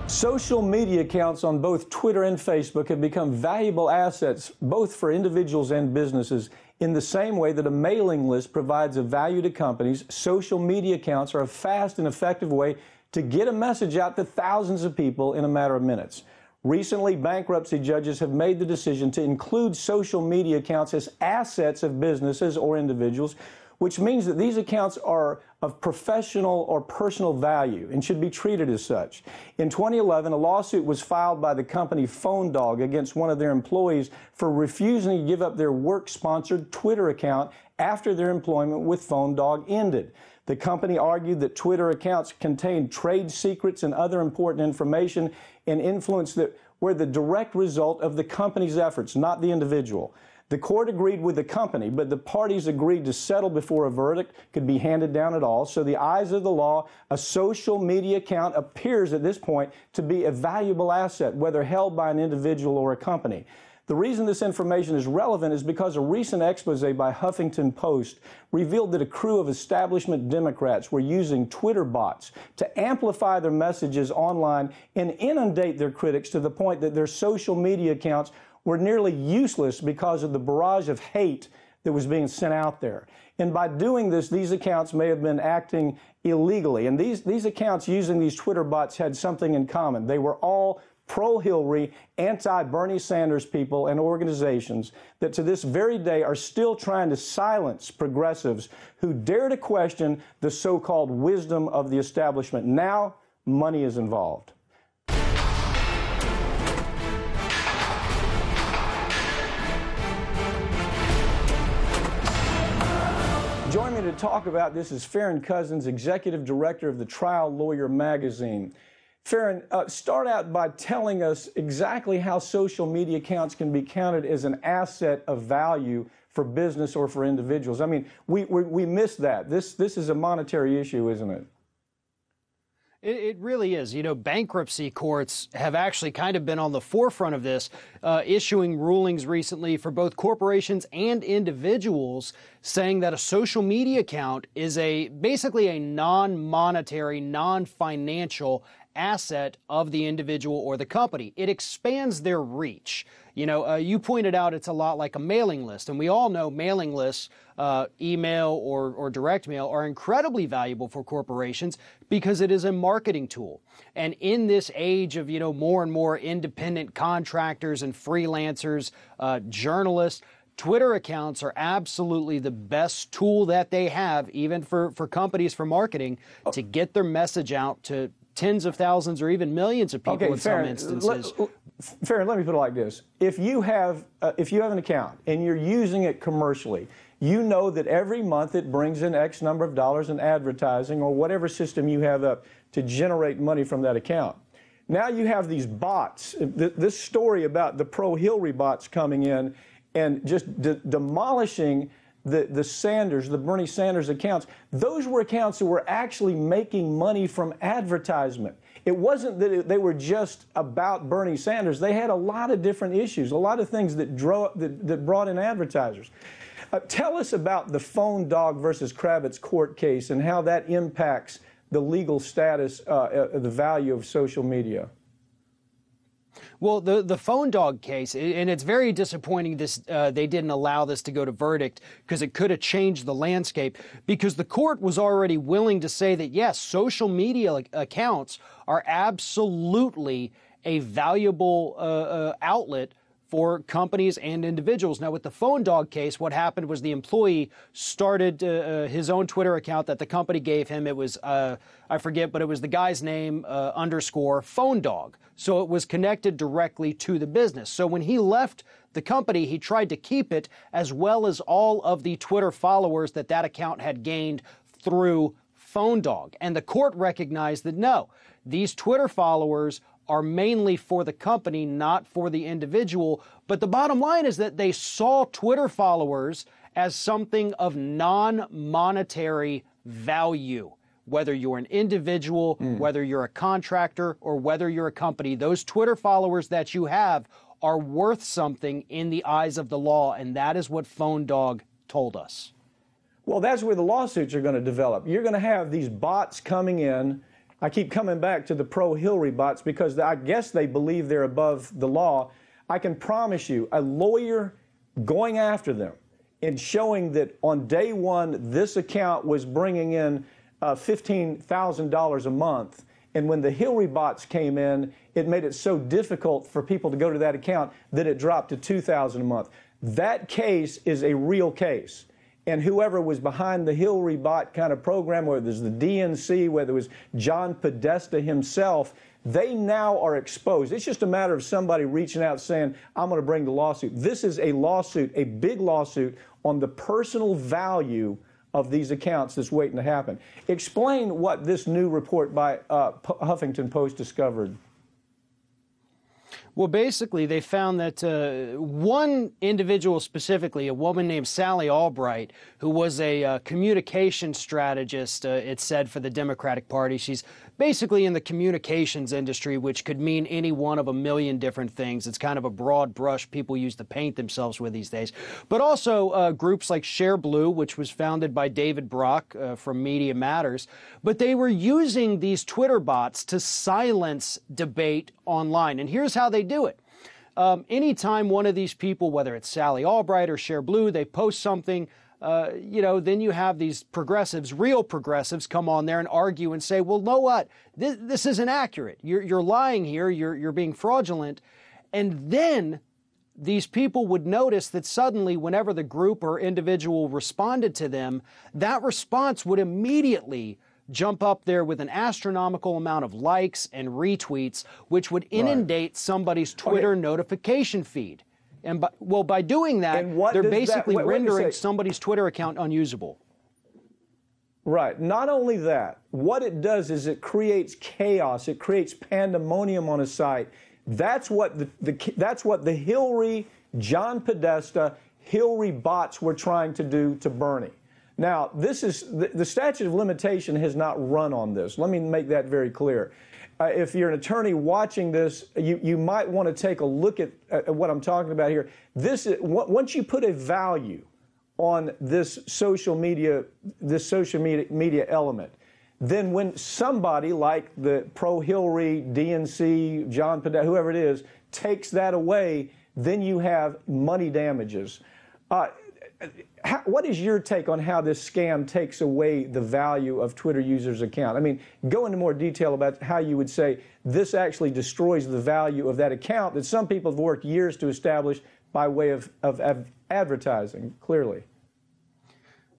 Social media accounts on both Twitter and Facebook have become valuable assets both for individuals and businesses. In the same way that a mailing list provides a value to companies, social media accounts are a fast and effective way to get a message out to thousands of people in a matter of minutes. Recently, bankruptcy judges have made the decision to include social media accounts as assets of businesses or individuals, which means that these accounts are of professional or personal value and should be treated as such. In 2011, a lawsuit was filed by the company PhoneDog against one of their employees for refusing to give up their work-sponsored Twitter account after their employment with PhoneDog ended. The company argued that Twitter accounts contained trade secrets and other important information and influence that were the direct result of the company's efforts, not the individual. The court agreed with the company, but the parties agreed to settle before a verdict could be handed down at all. So the eyes of the law, a social media account appears at this point to be a valuable asset, whether held by an individual or a company. The reason this information is relevant is because a recent expose by Huffington Post revealed that a crew of establishment Democrats were using Twitter bots to amplify their messages online and inundate their critics to the point that their social media accounts were nearly useless because of the barrage of hate that was being sent out there. And by doing this, these accounts may have been acting illegally. And these accounts using these Twitter bots had something in common. They were all pro-Hillary, anti-Bernie Sanders people and organizations that to this very day are still trying to silence progressives who dare to question the so-called wisdom of the establishment. Now, money is involved. Joining me to talk about this is Farron Cousins, Executive Director of the Trial Lawyer magazine. Farron, start out by telling us exactly how social media accounts can be counted as an asset of value for business or for individuals. I mean, we miss that. This is a monetary issue, isn't it? It really is. You know, bankruptcy courts have actually kind of been on the forefront of this, issuing rulings recently for both corporations and individuals saying that a social media account is basically a non-monetary, non-financial asset of the individual or the company. It expands their reach. You know, you pointed out it's a lot like a mailing list, and we all know mailing lists, email or direct mail, are incredibly valuable for corporations because it is a marketing tool. And in this age of, you know, more and more independent contractors and freelancers, journalists, Twitter accounts are absolutely the best tool that they have, even for companies for marketing, to get their message out to tens of thousands or even millions of people in some instances. Farron, let me put it like this. If you have an account and you're using it commercially, you know that every month it brings in X number of dollars in advertising or whatever system you have up to generate money from that account. Now you have these bots. This story about the pro-Hillary bots coming in and just demolishing the Bernie Sanders accounts. Those were accounts that were actually making money from advertisement. It wasn't that they were just about Bernie Sanders. They had a lot of different issues, a lot of things that brought in advertisers. Tell us about the PhoneDog versus Kravitz court case and how that impacts the legal status, the value of social media. Well, the PhoneDog case, and it's very disappointing they didn't allow this to go to verdict because it could have changed the landscape, because the court was already willing to say that, yes, social media accounts are absolutely a valuable outlet for companies and individuals. Now, with the PhoneDog case, what happened was the employee started his own Twitter account that the company gave him. It was, I forget, but it was the guy's name underscore PhoneDog. So it was connected directly to the business. So when he left the company, he tried to keep it, as well as all of the Twitter followers that account had gained through PhoneDog. And the court recognized that, no, these Twitter followers are mainly for the company, not for the individual. But the bottom line is that they saw Twitter followers as something of non-monetary value. Whether you're an individual, whether you're a contractor, or whether you're a company, those Twitter followers that you have are worth something in the eyes of the law, and that is what PhoneDog told us. Well, that's where the lawsuits are going to develop. You're going to have these bots coming in I keep coming back to the pro-Hillary bots because I guess they believe they're above the law. I can promise you, a lawyer going after them and showing that on day one, this account was bringing in $15,000 a month. And when the Hillary bots came in, it made it so difficult for people to go to that account that it dropped to $2,000 a month. That case is a real case. And whoever was behind the Hillary bot kind of program, whether it was the DNC, whether it was John Podesta himself, they now are exposed. It's just a matter of somebody reaching out saying, I'm going to bring the lawsuit. This is a lawsuit, a big lawsuit on the personal value of these accounts that's waiting to happen. Explain what this new report by Huffington Post discovered. Well, basically, they found that one individual specifically, a woman named Sally Albright, who was a communication strategist, it said, for the Democratic Party. She's basically in the communications industry, which could mean any one of a million different things. It's kind of a broad brush people use to paint themselves with these days. But also groups like Share Blue, which was founded by David Brock from Media Matters. But they were using these Twitter bots to silence debate online. And here's how they do it. Anytime one of these people, whether it's Sally Albright or Share Blue, they post something, then you have these progressives, real progressives, come on there and argue and say, well, know what? This isn't accurate. You're lying here. You're being fraudulent. And then these people would notice that suddenly whenever the group or individual responded to them, that response would immediately jump up there with an astronomical amount of likes and retweets, which would inundate somebody's Twitter notification feed. And by doing that, they're basically rendering somebody's Twitter account unusable. Right. Not only that, what it does is it creates chaos. It creates pandemonium on a site. That's what the Hillary, John Podesta, Hillary bots were trying to do to Bernie. Now, this is the statute of limitation has not run on this. Let me make that very clear. If you're an attorney watching this, you might want to take a look at what I'm talking about here. Once you put a value on this social media element, then when somebody like the pro-Hillary, DNC, John Podesta, whoever it is, takes that away, then you have money damages. What is your take on how this scam takes away the value of Twitter users' account? I mean, go into more detail about how you would say this actually destroys the value of that account that some people have worked years to establish by way of advertising, clearly.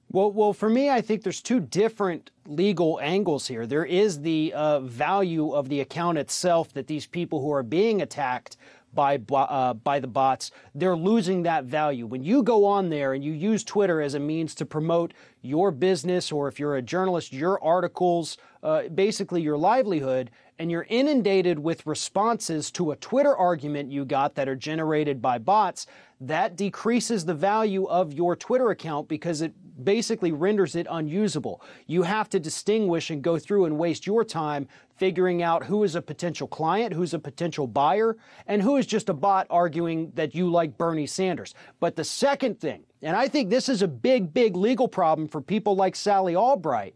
Well, for me, I think there's two different legal angles here. There is the value of the account itself, that these people who are being attacked by the bots, they're losing that value. When you go on there and you use Twitter as a means to promote your business, or if you're a journalist, your articles, basically your livelihood, and you're inundated with responses to a Twitter argument you got that are generated by bots, that decreases the value of your Twitter account because it basically renders it unusable. You have to distinguish and go through and waste your time figuring out who is a potential client, who's a potential buyer, and who is just a bot arguing that you like Bernie Sanders. But the second thing, and I think this is a big, big legal problem for people like Sally Albright,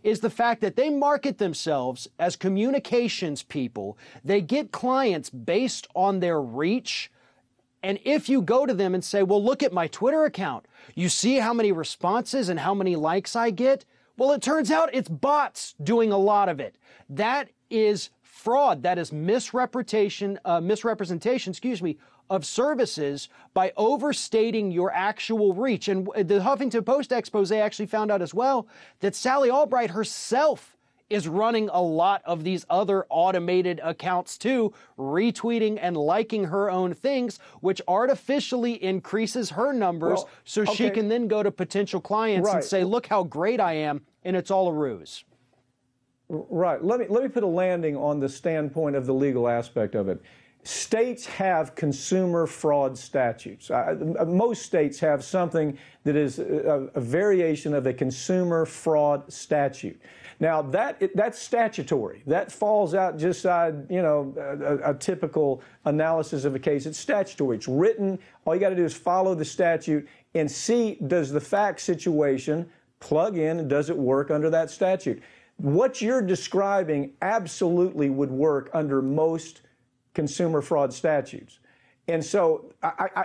is the fact that they market themselves as communications people. They get clients based on their reach. And if you go to them and say, well, look at my Twitter account, you see how many responses and how many likes I get? Well, it turns out it's bots doing a lot of it. That is fraud. That is misrepresentation, of services by overstating your actual reach. And the Huffington Post expose actually found out as well that Sally Albright herself is running a lot of these other automated accounts too, retweeting and liking her own things, which artificially increases her numbers she can then go to potential clients and say, look how great I am, and it's all a ruse. Right. Let me put a landing on the standpoint of the legal aspect of it. States have consumer fraud statutes. Most states have something that is a variation of a consumer fraud statute. Now, that's statutory. That falls out just side, a typical analysis of a case. It's statutory. It's written. All you got to do is follow the statute and see, does the fact situation plug in and does it work under that statute? What you're describing absolutely would work under most consumer fraud statutes. And so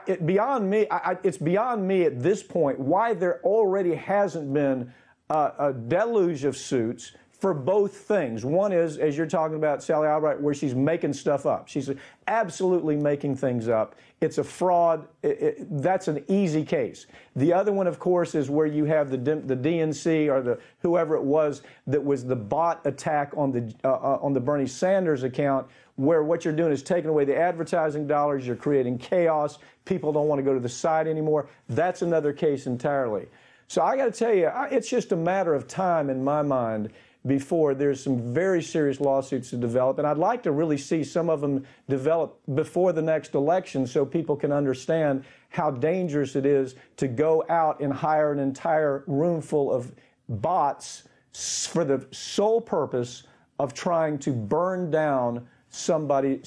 it's beyond me at this point why there already hasn't been a deluge of suits for both things. One is, as you're talking about, Sally Albright, where she's making stuff up. She's absolutely making things up. It's a fraud. That's an easy case. The other one, of course, is where you have the DNC or the whoever it was that was the bot attack on the Bernie Sanders account, where what you're doing is taking away the advertising dollars. You're creating chaos. People don't want to go to the site anymore. That's another case entirely. So I got to tell you, it's just a matter of time in my mind before there's some very serious lawsuits to develop. And I'd like to really see some of them develop before the next election so people can understand how dangerous it is to go out and hire an entire room full of bots for the sole purpose of trying to burn down somebody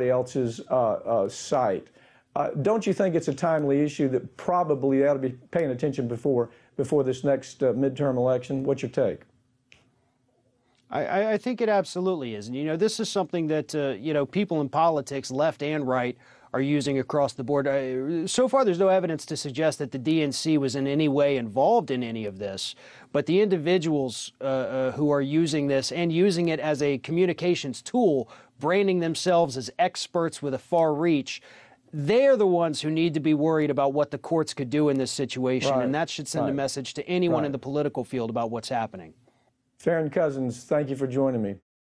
else's site. Don't you think it's a timely issue that probably ought to be paying attention before this next midterm election? What's your take? I think it absolutely is. And, you know, this is something that, you know, people in politics, left and right, are using across the board. So far, there's no evidence to suggest that the DNC was in any way involved in any of this. But the individuals who are using this and using it as a communications tool, branding themselves as experts with a far reach, they're the ones who need to be worried about what the courts could do in this situation. Right. And that should send a message to anyone in the political field about what's happening. Farron Cousins, thank you for joining me.